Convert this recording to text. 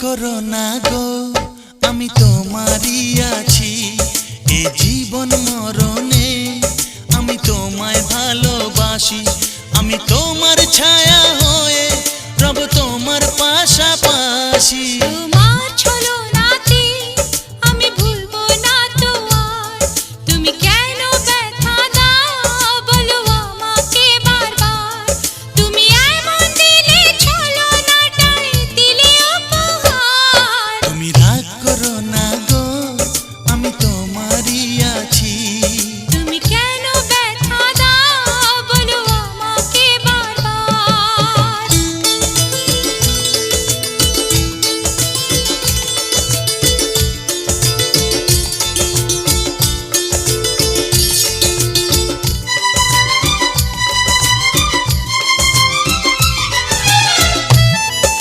করো না গো, আমি তোমারই আছি। এ জীবন মরণে আমি তোমায় ভালোবাসি। আমি তোমার ছায়া হয়ে রব তোমার পাশাপাশি।